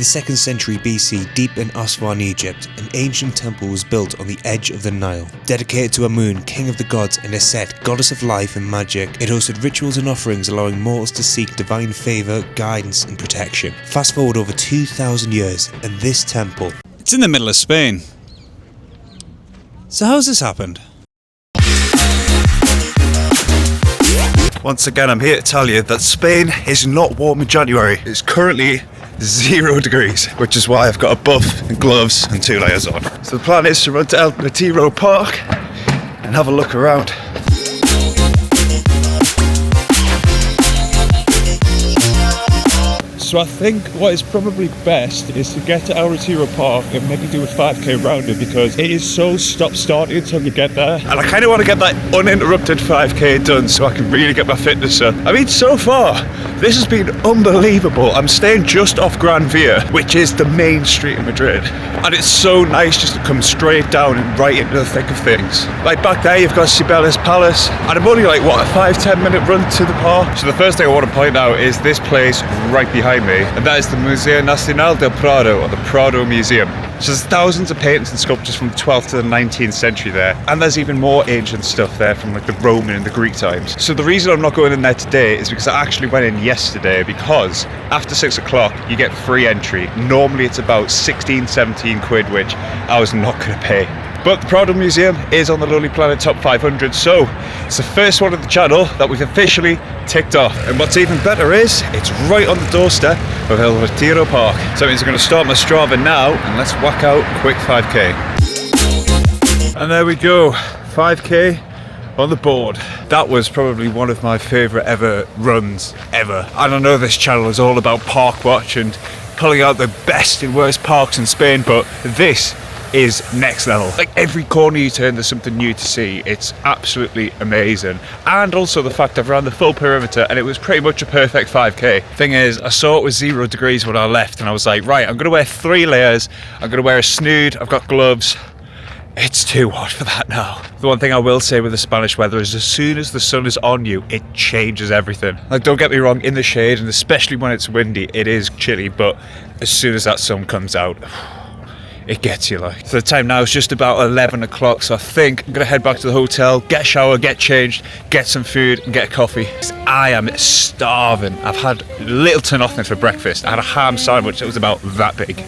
the 2nd century BC, deep in Aswan, Egypt, an ancient temple was built on the edge of the Nile. Dedicated to Amun, king of the gods, and Set, goddess of life and magic, it hosted rituals and offerings allowing mortals to seek divine favour, guidance and protection. Fast forward over 2,000 years, and this temple... It's in the middle of Spain. So how's this happened? Once again, I'm here to tell you that Spain is not warm in January. It's currently 0 degrees, which is why I've got a buff and gloves and 2 layers on. So the plan is to run to Retiro Park and have a look around. So I think what is probably best is to get to Retiro Park and maybe do a 5k around it, because it is so stop-starting until you get there. And I kind of want to get that uninterrupted 5k done so I can really get my fitness up. I mean, so far, this has been unbelievable. I'm staying just off Gran Via, which is the main street in Madrid. And it's so nice just to come straight down and right into the thick of things. Like back there, you've got Cibeles Palace. And I'm only like, what, a 5-10 minute run to the park? So the first thing I want to point out is this place right behind me, and that is the Museo Nacional del Prado, or the Prado Museum. So there's thousands of paintings and sculptures from the 12th to the 19th century there, and there's even more ancient stuff there from like the Roman and the Greek times. So the reason I'm not going in there today is because I actually went in yesterday, because after 6 o'clock you get free entry. Normally it's about 16-17 quid, which I was not going to pay. But the Prado Museum is on the Lonely Planet Top 500, so it's the first one of the channel that we've officially ticked off. And what's even better is, it's right on the doorstep of El Retiro Park. So it means I'm going to start my Strava now, and let's whack out a quick 5k. And there we go, 5k on the board. That was probably one of my favourite ever runs ever. And I know this channel is all about park watch and pulling out the best and worst parks in Spain, but this is next level. Like every corner you turn there's something new to see. It's absolutely amazing. And also the fact I've run the full perimeter and it was pretty much a perfect 5k. Thing is, I saw it was 0 degrees when I left and I was like, right, I'm gonna wear 3 layers, I'm gonna wear a snood, I've got gloves. It's too hot for that now. The one thing I will say with the Spanish weather is as soon as the sun is on you, it changes everything. Like, don't get me wrong, in the shade, and especially when it's windy, it is chilly, but as soon as that sun comes out, it gets you like. So the time now is just about 11 o'clock, so I think I'm gonna head back to the hotel, get a shower, get changed, get some food and get a coffee. I am starving. I've had little to nothing for breakfast. I had a ham sandwich that was about that big.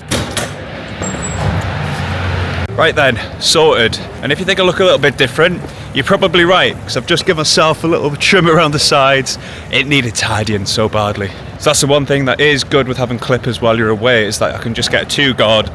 Right then, sorted. And if you think I look a little bit different, you're probably right, because I've just given myself a little trim around the sides. It needed tidying so badly. So that's the one thing that is good with having clippers while you're away, is that I can just get a 2-guard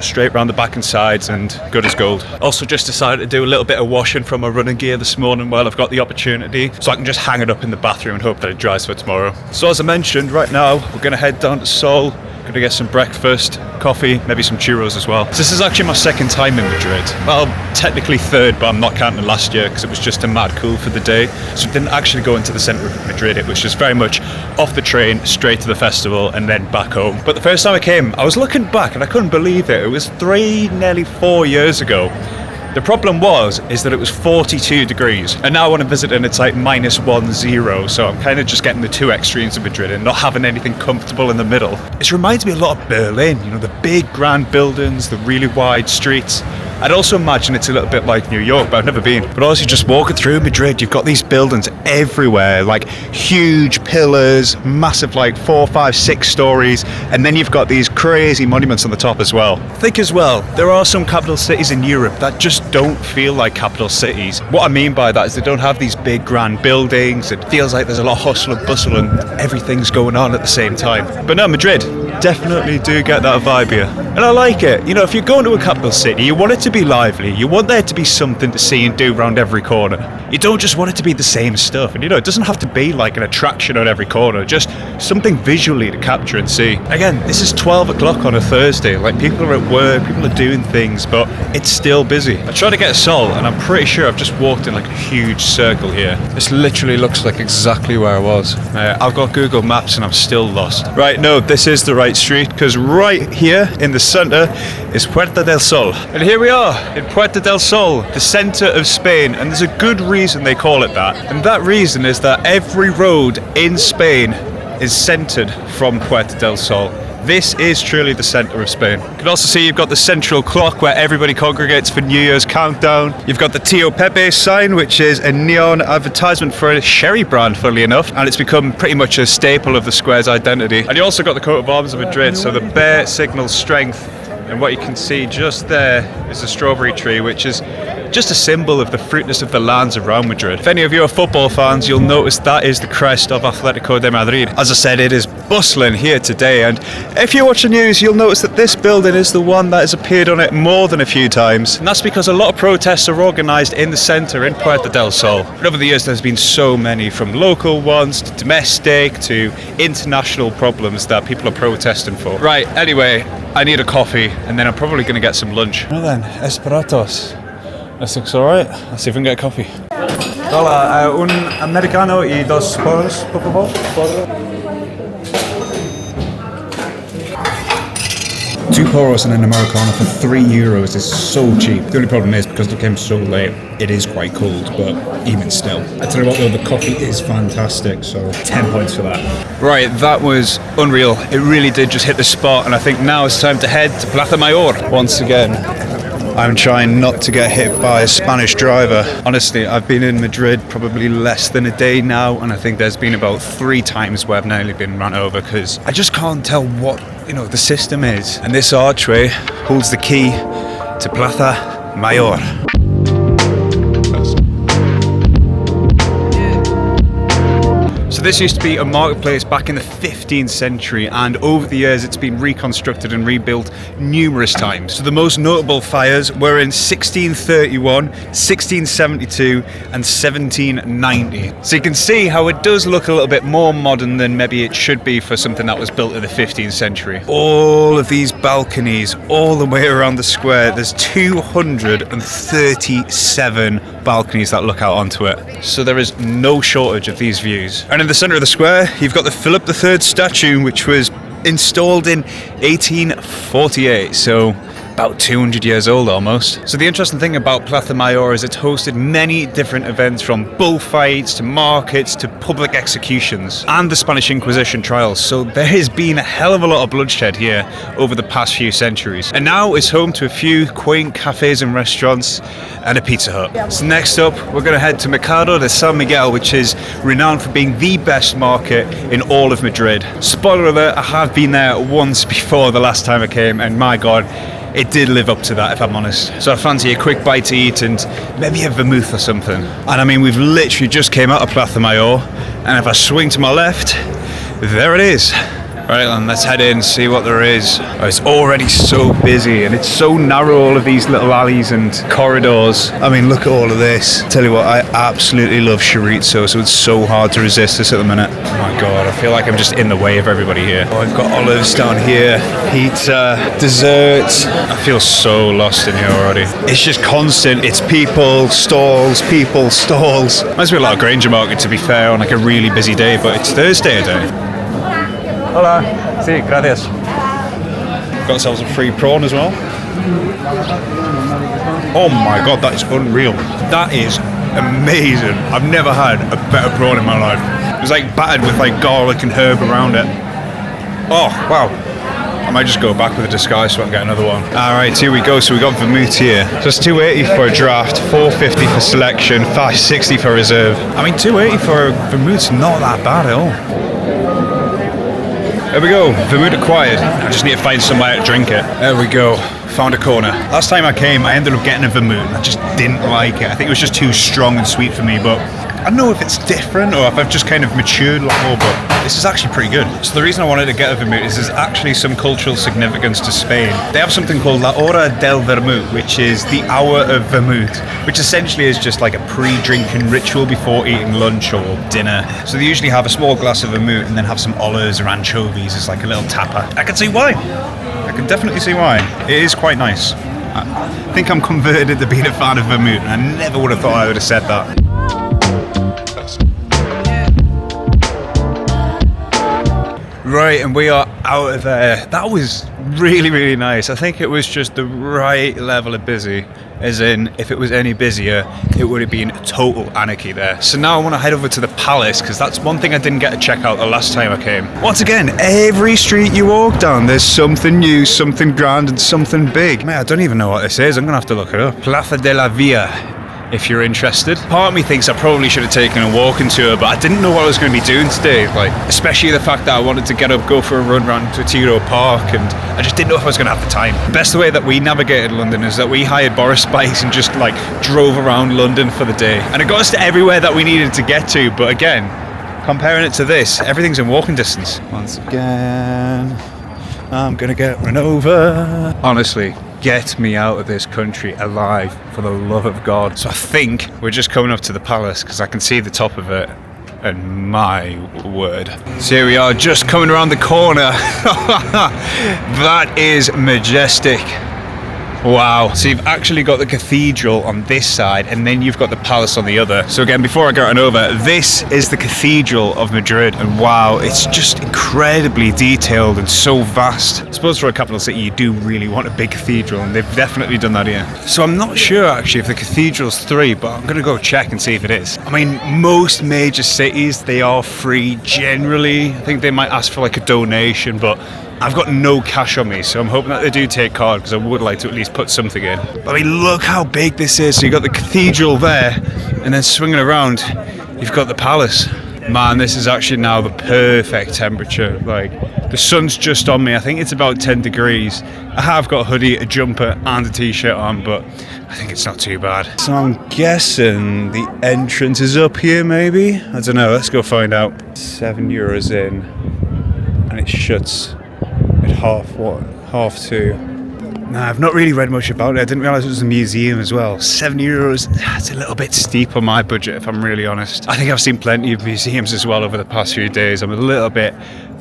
straight around the back and sides and good as gold. Also just decided to do a little bit of washing from my running gear this morning while I've got the opportunity, so I can just hang it up in the bathroom and hope that it dries for tomorrow. So as I mentioned, right now we're going to head down to Sol. Gonna get some breakfast, coffee, maybe some churros as well. So this is actually my 2nd time in Madrid. Well, technically 3rd, but I'm not counting last year because it was just a mad cool for the day. So I didn't actually go into the centre of Madrid. It was just very much off the train, straight to the festival and then back home. But the first time I came, I was looking back and I couldn't believe it. It was 3, nearly 4 years ago. The problem is that it was 42 degrees, and now when I'm visiting it's like -10, so I'm kind of just getting the 2 extremes of Madrid and not having anything comfortable in the middle. It reminds me a lot of Berlin, you know, the big grand buildings, the really wide streets. I'd also imagine it's a little bit like New York, but I've never been. But also just walking through Madrid, you've got these buildings everywhere, like huge pillars, massive like 4, 5, 6 stories, and then you've got these crazy monuments on the top as well. I think as well, there are some capital cities in Europe that just don't feel like capital cities. What I mean by that is they don't have these big grand buildings. It feels like there's a lot of hustle and bustle and everything's going on at the same time. But no, Madrid, definitely do get that vibe here. And I like it. You know, if you're going to a capital city, you want it to be lively. You want there to be something to see and do around every corner. You don't just want it to be the same stuff. And you know, it doesn't have to be like an attraction on every corner, just something visually to capture and see. Again, this is 12 o'clock on a Thursday. Like, people are at work, people are doing things, but it's still busy. I tried to get a Sol, and I'm pretty sure I've just walked in like a huge circle here. This literally looks like exactly where I was. I've got Google Maps and I'm still lost. Right, no, this is the right street, because right here in the center is Puerta del Sol. And here we are in Puerta del Sol, the center of Spain, and there's a good reason they call it that. And that reason is that every road in Spain is centered from Puerta del Sol. This is truly the centre of Spain. You can also see you've got the central clock where everybody congregates for New Year's countdown. You've got the Tío Pepe sign, which is a neon advertisement for a sherry brand, funnily enough, and it's become pretty much a staple of the square's identity. And you also got the coat of arms of Madrid, so the bear signals strength. And what you can see just there is the strawberry tree, which is just a symbol of the fruitness of the lands around Madrid. If any of you are football fans, you'll notice that is the crest of Atletico de Madrid. As I said, it is bustling here today, and if you watch the news, you'll notice that this building is the one that has appeared on it more than a few times. And that's because a lot of protests are organised in the centre in Puerta del Sol. And over the years, there's been so many, from local ones to domestic to international problems that people are protesting for. Right, anyway, I need a coffee, and then I'm probably going to get some lunch. Well then, esperatos. This looks alright. Let's see if we can get a coffee. Hola, un americano y dos porros, por favor. 2 porros and an americano for €3 is so cheap. The only problem is, because it came so late, it is quite cold, but even still. I tell you what though, the coffee is fantastic, so 10 points for that. Right, that was unreal. It really did just hit the spot, and I think now it's time to head to Plaza Mayor once again. I'm trying not to get hit by a Spanish driver. Honestly, I've been in Madrid probably less than a day now, and I think there's been about 3 times where I've nearly been run over because I just can't tell what, the system is. And this archway holds the key to Plaza Mayor. So this used to be a marketplace back in the 15th century, and over the years it's been reconstructed and rebuilt numerous times. So the most notable fires were in 1631, 1672 and 1790. So you can see how it does look a little bit more modern than maybe it should be for something that was built in the 15th century. All of these balconies all the way around the square, there's 237 balconies that look out onto it. So there is no shortage of these views. And in the centre of the square, you've got the Philip III statue, which was installed in 1848, so about 200 years old almost. So the interesting thing about Plaza Mayor is it's hosted many different events, from bullfights to markets to public executions and the Spanish Inquisition trials. So there has been a hell of a lot of bloodshed here over the past few centuries. And now it's home to a few quaint cafes and restaurants and a Pizza Hut. So next up, we're going to head to Mercado de San Miguel, which is renowned for being the best market in all of Madrid. Spoiler alert, I have been there once before the last time I came, and my god, it did live up to that, if I'm honest. So I fancy a quick bite to eat and maybe a vermouth or something. And I mean, we've literally just came out of Plaza Mayor, and if I swing to my left, there it is. Right, then let's head in and see what there is. Oh, it's already so busy, and it's so narrow, all of these little alleys and corridors. I mean, look at all of this. Tell you what, I absolutely love chorizo, so it's so hard to resist this at the minute. Oh my god, I feel like I'm just in the way of everybody here. Oh, I've got olives down here, pizza, desserts. I feel so lost in here already. It's just constant. It's people, stalls, people, stalls. Must be a lot of Granger Market, to be fair, on like a really busy day, but it's Thursday today. Hola. Sí, gracias. Got ourselves a free prawn as well. Oh my god, that is unreal. That is amazing. I've never had a better prawn in my life. It was like battered with like garlic and herb around it. Oh, wow. I might just go back with a disguise so I can get another one. Alright, here we go. So we got vermouth here. So it's $2.80 for a draft, $4.50 for selection, $5.60 for reserve. I mean, $2.80 for a vermouth's not that bad at all. There we go, vermouth acquired. I just need to find somewhere to drink it. There we go, found a corner. Last time I came, I ended up getting a vermouth. I just didn't like it. I think it was just too strong and sweet for me, but I don't know if it's different or if I've just kind of matured a lot more, but this is actually pretty good. So the reason I wanted to get a vermouth is there's actually some cultural significance to Spain. They have something called La Hora del Vermouth, which is the hour of vermouth, which essentially is just like a pre-drinking ritual before eating lunch or dinner. So they usually have a small glass of vermouth and then have some olives or anchovies as like a little tapper. I can see why. I can definitely see why. It is quite nice. I think I'm converted to being a fan of vermouth, and I never would have thought I would have said that. Right, and we are out of there. That was really, really nice. I think it was just the right level of busy, as in, if it was any busier, it would have been total anarchy there. So now I want to head over to the palace, because that's one thing I didn't get to check out the last time I came. Once again, every street you walk down, there's something new, something grand, and something big. Man, I don't even know what this is. I'm going to have to look it up. Plaza de la Via, if you're interested. Part of me thinks I probably should have taken a walking tour, but I didn't know what I was going to be doing today. Like, especially the fact that I wanted to get up, go for a run around Retiro Park, and I just didn't know if I was going to have the time. The best way that we navigated London is that we hired Boris bikes and just like drove around London for the day. And it got us to everywhere that we needed to get to, but again, comparing it to this, everything's in walking distance. Once again, I'm gonna get run over. Honestly, get me out of this country alive, for the love of God. So I think we're just coming up to the palace, because I can see the top of it, and my word. So here we are, just coming around the corner. That is majestic. Wow. So you've actually got the cathedral on this side, and then you've got the palace on the other. So again, before I get on over, this is the Cathedral of Madrid, and wow, it's just incredibly detailed and so vast. I suppose for a capital city you do really want a big cathedral, and they've definitely done that here. So I'm not sure actually if the cathedral's free, but I'm gonna go check and see if it is. I mean, most major cities, they are free generally. I think they might ask for like a donation, but I've got no cash on me, so I'm hoping that they do take card, because I would like to at least put something in. But I mean, look how big this is. So you've got the cathedral there, and then swinging around, you've got the palace. Man, this is actually now the perfect temperature. Like, the sun's just on me. I think it's about 10 degrees. I have got a hoodie, a jumper, and a t-shirt on, but I think it's not too bad. So I'm guessing the entrance is up here, maybe? I don't know, let's go find out. €7 in, and it shuts at half two. Nah, I've not really read much about it. I didn't realise it was a museum as well. €7, that's a little bit steep on my budget, if I'm really honest. I think I've seen plenty of museums as well over the past few days. I'm a little bit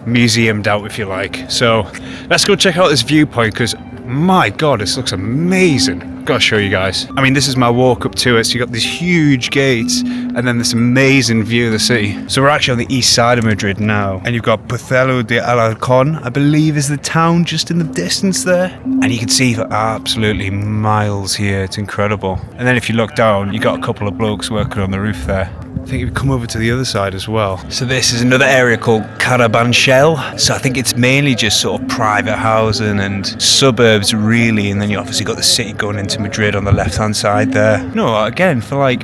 museumed out, if you like. So let's go check out this viewpoint, because my God, this looks amazing. Gotta show you guys. I mean, this is my walk up to it. So you got these huge gates, and then this amazing view of the city. So we're actually on the east side of Madrid now, and you've got Puerto de Alarcón, I believe is the town just in the distance there. And you can see for absolutely miles here. It's incredible. And then if you look down, you got a couple of blokes working on the roof there. I think we've come over to the other side as well. So this is another area called Carabanchel. So I think it's mainly just sort of private housing and suburbs really, and then you obviously got the city going into Madrid on the left-hand side there. No, again, for like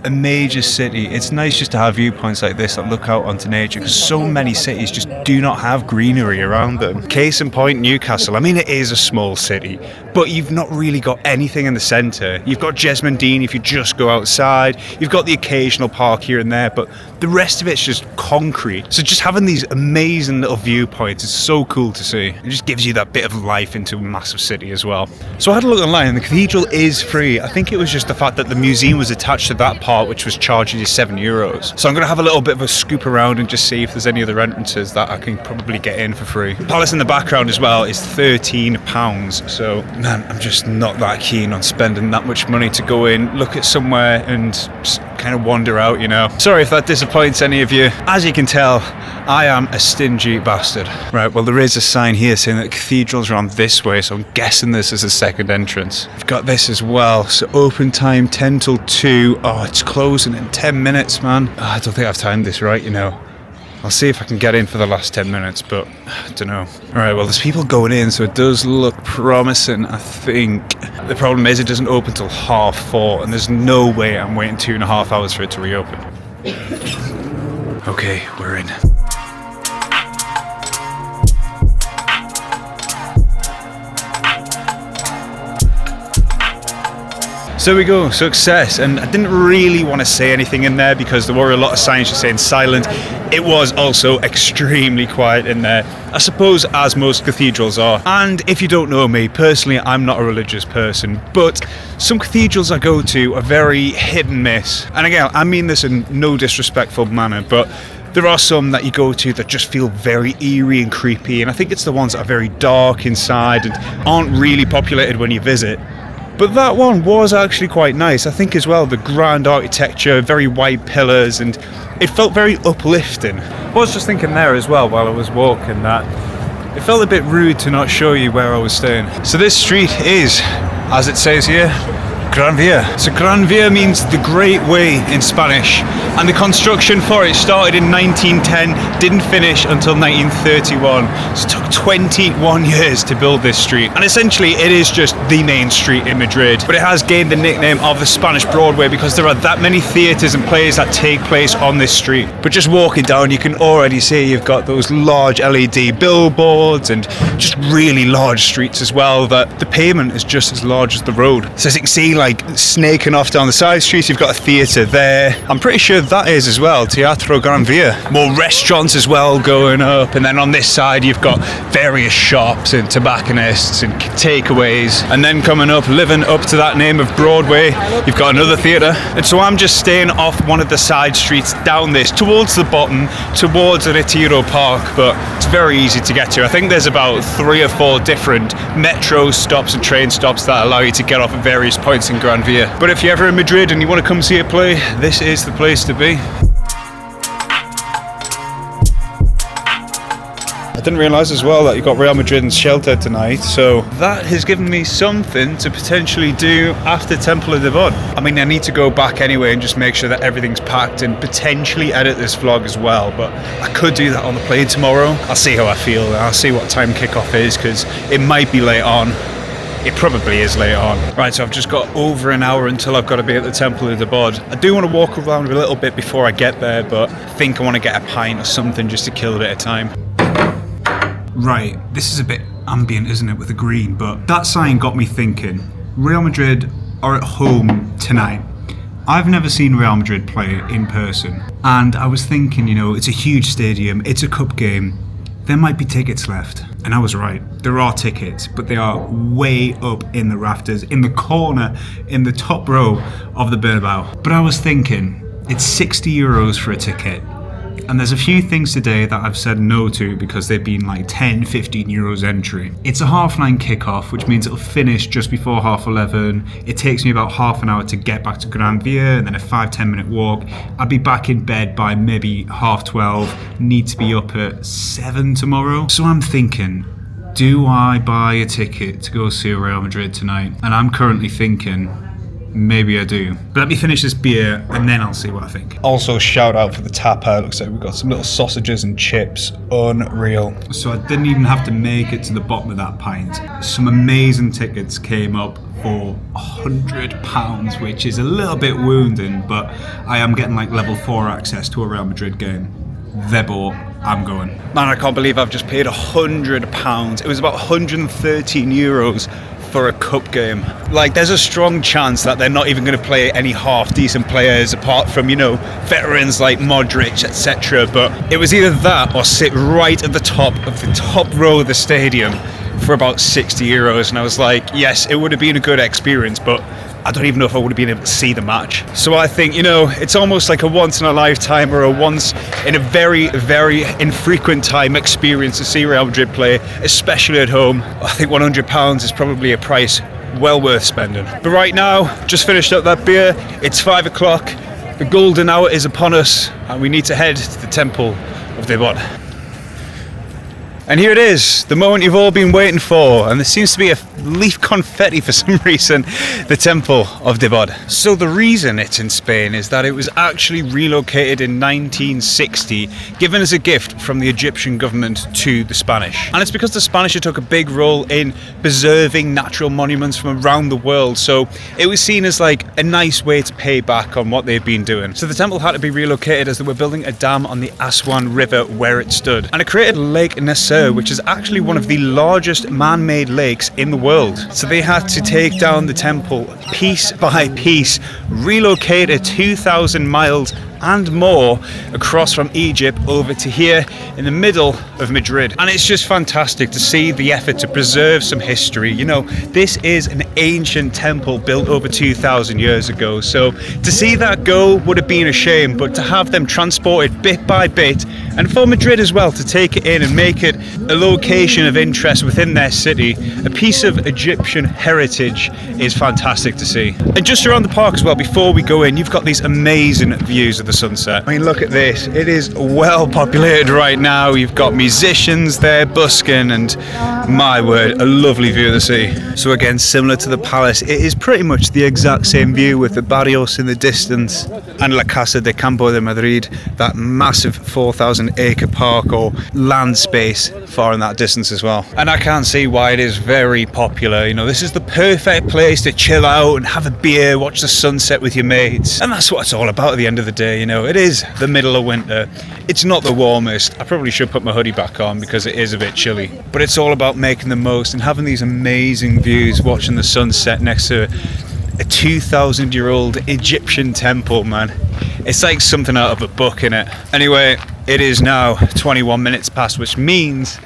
a major city, it's nice just to have viewpoints like this that look out onto nature, because so many cities just do not have greenery around them. Case in point, Newcastle. I mean, it is a small city, but you've not really got anything in the centre. You've got Jesmondine if you just go outside. You've got the occasional park here and there, but the rest of it's just concrete. So just having these amazing little viewpoints is so cool to see. It just gives you that bit of life into a massive city as well. So I had a look online, and the cathedral is free. I think it was just the fact that the museum was attached to that part, which was charging you €7. So I'm going to have a little bit of a scoop around and just see if there's any other entrances that I can probably get in for free. The palace in the background as well is £13. So man, I'm just not that keen on spending that much money to go in, look at somewhere and just kind of wander out, you know. Sorry if that disappoints any of you. As you can tell, I am a stingy bastard. Right, well there is a sign here saying that cathedrals are on this way, so I'm guessing this is a second entrance. I've got this as well. So open time 10 till 2. Oh, it's closing in 10 minutes, man. Oh, I don't think I've timed this right, you know. I'll see if I can get in for the last 10 minutes, but I don't know. Alright, well there's people going in, so it does look promising, I think. The problem is it doesn't open till 4:30, and there's no way I'm waiting 2.5 hours for it to reopen. Okay, we're in. So there we go, success. And I didn't really want to say anything in there because there were a lot of signs just saying silent. It was also extremely quiet in there, I suppose, as most cathedrals are. And if you don't know me, personally, I'm not a religious person, but some cathedrals I go to are very hit and miss. And again, I mean this in no disrespectful manner, but there are some that you go to that just feel very eerie and creepy, and I think it's the ones that are very dark inside and aren't really populated when you visit. But that one was actually quite nice. I think as well, the grand architecture, very white pillars, and it felt very uplifting. I was just thinking there as well while I was walking that It felt a bit rude to not show you where I was staying. So this street is, as it says here, Gran Via. So Gran Via means the Great Way in Spanish, and the construction for it started in 1910, didn't finish until 1931. So it took 21 years to build this street, and essentially it is just the main street in Madrid, but it has gained the nickname of the Spanish Broadway because there are that many theatres and plays that take place on this street. But just walking down, you can already see you've got those large LED billboards and just really large streets as well, that the pavement is just as large as the road. So as you can see, like snaking off down the side streets, you've got a theatre there. I'm pretty sure that is as well Teatro Gran Via. More restaurants as well going up, and then on this side you've got various shops and tobacconists and takeaways. And then coming up, living up to that name of Broadway, you've got another theatre. And so I'm just staying off one of the side streets down this towards the bottom, towards Retiro Park, but it's very easy to get to. I think there's about 3 or 4 different metro stops and train stops that allow you to get off at various points in Gran Via. But if you're ever in Madrid and you want to come see a play, this is the place to be. I didn't realise as well that you got Real Madrid and Celta tonight, so that has given me something to potentially do after Temple of Debod. I mean, I need to go back anyway and just make sure that everything's packed and potentially edit this vlog as well, but I could do that on the plane tomorrow. I'll see how I feel, and I'll see what time kickoff is, because it might be late on. It probably is late on. Right, so I've just got over an hour until I've got to be at the Temple of Debod. I do want to walk around a little bit before I get there, but I think I want to get a pint or something just to kill a bit of time. Right, this is a bit ambient, isn't it, with the green, but that sign got me thinking. Real Madrid are at home tonight. I've never seen Real Madrid play in person, and I was thinking, you know, it's a huge stadium, it's a cup game, there might be tickets left. And I was right, there are tickets, but they are way up in the rafters, in the corner, in the top row of the Bernabeu. But I was thinking, it's 60 euros for a ticket. And there's a few things today that I've said no to because they've been like 10, 15 euros entry. It's a 9:30 kickoff, which means it'll finish just before 11:30. It takes me about half an hour to get back to Gran Via, and then a 5-10 minute walk. I'd be back in bed by maybe 12:30, need to be up at 7 tomorrow. So I'm thinking, do I buy a ticket to go see Real Madrid tonight? And I'm currently thinking, maybe I do. But let me finish this beer and then I'll see what I think. Also, shout out for the tapa. It looks like we've got some little sausages and chips. Unreal. So I didn't even have to make it to the bottom of that pint. Some amazing tickets came up for £100, which is a little bit wounding, but I am getting like level 4 access to a Real Madrid game. They're bought. I'm going. Man, I can't believe I've just paid £100. It was about 113 euros for a cup game. Like, there's a strong chance that they're not even going to play any half decent players apart from, you know, veterans like Modric, etc. But it was either that or sit right at the top of the top row of the stadium for about 60 euros. And I was like, yes, it would have been a good experience, but I don't even know if I would have been able to see the match. So I think, you know, it's almost like a once in a lifetime or a once in a very, very infrequent time experience to see Real Madrid play, especially at home. I think £100 is probably a price well worth spending. But right now, just finished up that beer. It's 5 o'clock. The golden hour is upon us, and we need to head to the Temple of Debod. And here it is, the moment you've all been waiting for, and there seems to be a leaf confetti for some reason, the Temple of Debod. So the reason it's in Spain is that it was actually relocated in 1960, given as a gift from the Egyptian government to the Spanish. And it's because the Spanish took a big role in preserving natural monuments from around the world, so it was seen as like a nice way to pay back on what they'd been doing. So the temple had to be relocated as they were building a dam on the Aswan River where it stood. And it created Lake Nasser, which is actually one of the largest man-made lakes in the world. So they had to take down the temple piece by piece, relocate it 2,000 miles and more across from Egypt over to here in the middle of Madrid. And it's just fantastic to see the effort to preserve some history. You know, this is an ancient temple built over 2,000 years ago. So to see that go would have been a shame, but to have them transported bit by bit And for Madrid as well, to take it in and make it a location of interest within their city, a piece of Egyptian heritage is fantastic to see. And just around the park as well, before we go in, you've got these amazing views of the sunset. I mean, look at this. It is well populated right now. You've got musicians there busking, and my word, a lovely view of the sea. So again, similar to the palace, it is pretty much the exact same view with the barrios in the distance and La Casa de Campo de Madrid, that massive 4,000-acre park or land space far in that distance as well. And I can't see why it is very popular. You know, this is the perfect place to chill out and have a beer, watch the sunset with your mates. And that's what it's all about at the end of the day. You know, it is the middle of winter. It's not the warmest. I probably should put my hoodie back on because it is a bit chilly. But it's all about making the most and having these amazing views, watching the sunset next to a 2,000-year-old Egyptian temple, man. It's like something out of a book, innit? Anyway, it is now 21 minutes past, which means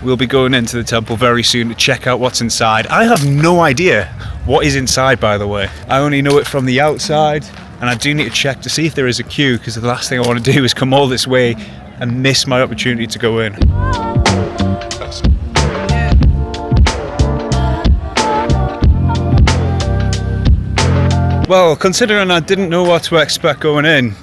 we'll be going into the temple very soon to check out what's inside. I have no idea what is inside, by the way. I only know it from the outside, and I do need to check to see if there is a queue, because the last thing I want to do is come all this way and miss my opportunity to go in. Well, considering I didn't know what to expect going in,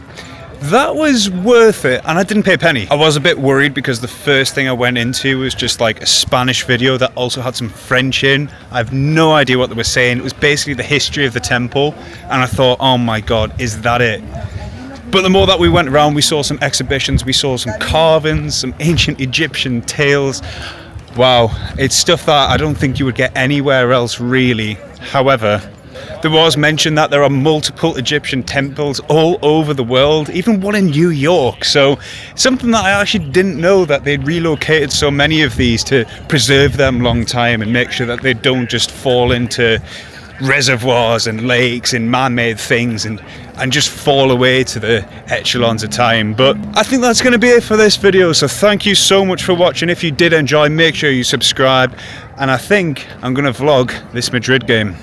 that was worth it, and I didn't pay a penny. I was a bit worried because the first thing I went into was just like a Spanish video that also had some French in. I have no idea what they were saying. It was basically the history of the temple, and I thought, oh my god, is that it? But the more that we went around, we saw some exhibitions, we saw some carvings, some ancient Egyptian tales. Wow, it's stuff that I don't think you would get anywhere else really. However, there was mention that there are multiple Egyptian temples all over the world, even one in New York. So something that I actually didn't know, that they'd relocated so many of these to preserve them long time and make sure that they don't just fall into reservoirs and lakes and man-made things and just fall away to the echelons of time. But I think that's going to be it for this video, so thank you so much for watching. If you did enjoy, make sure you subscribe, and I think I'm going to vlog this Madrid game.